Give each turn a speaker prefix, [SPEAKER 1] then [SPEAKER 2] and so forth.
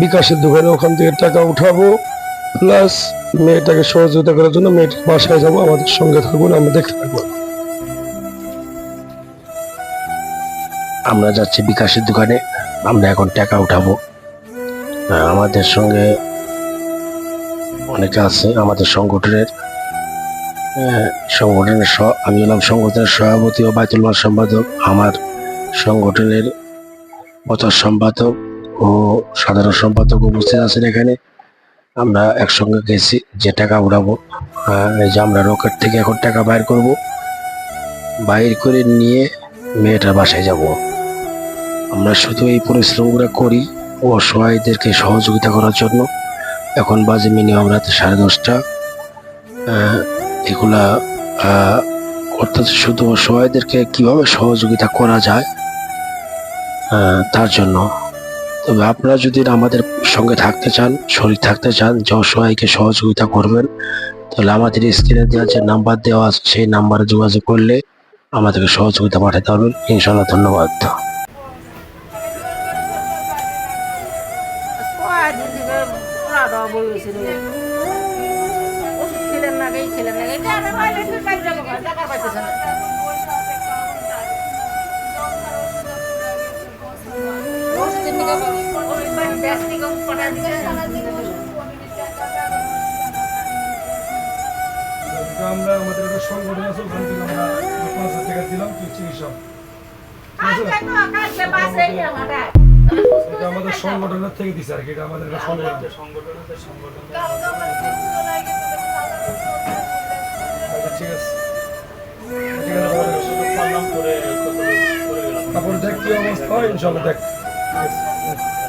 [SPEAKER 1] বিকাশের দোকানে, ওখান থেকে টাকা উঠাবো, প্লাস মেয়েটাকে সহযোগিতা করার জন্য মেয়েটার বাসায় যাবো। আমাদের সঙ্গে থাকুন, আমরা দেখতে থাকবো।
[SPEAKER 2] আমরা যাচ্ছি বিকাশের দোকানে, আমরা এখন টাকা উঠাবো। আমাদের সঙ্গে অনেকে আছে আমাদের সংগঠনের। আমি হলাম সংগঠনের সভাপতি ও বায়তুল মাল সম্পাদক। আমার সংগঠনের প্রচার সম্পাদক ও সাধারণ সম্পাদক উপস্থিত আছেন এখানে। আমরা একসঙ্গে গেছি যে টাকা উঠাবো। এই যে আমরা রকেট থেকে এখন টাকা বাইর করব, বাইর করে নিয়ে মেয়েটার বাসায় যাব। আমরা শুধু এই পরিশ্রমগুলো করি অসহায়দেরকে সহযোগিতা করার জন্য। এখন বাজে মিনিমাম রাত 10:30। এগুলা অর্থাৎ শুধু অসহায়দেরকে কিভাবে সহযোগিতা করা যায় তার জন্য। তবে আপনারা যদি আমাদের সঙ্গে থাকতে চান, শরীর থাকতে চান, যে অসহায়কে সহযোগিতা করবেন, তাহলে আমাদের স্ক্রিনে দেওয়া যে নাম্বার দেওয়া আছে সেই নাম্বারে যোগাযোগ করলে আমাদেরকে সহযোগিতা পাঠাতে পারবেন। ইনশাআল্লাহ। ধন্যবাদ।
[SPEAKER 1] আমরা আমাদের একটা সংগঠন আছে, ওখান থেকে আমরা 5,000 টাকা দিলাম চিকিৎসা। এটা আমাদের সংগঠনের থেকে দিছে আর কি, এটা আমাদের একটা সংগঠন। ঠিক আছে, তারপরে দেখ কি অবস্থা হয়, ইনশাল্লাহ দেখ। ঠিক আছে।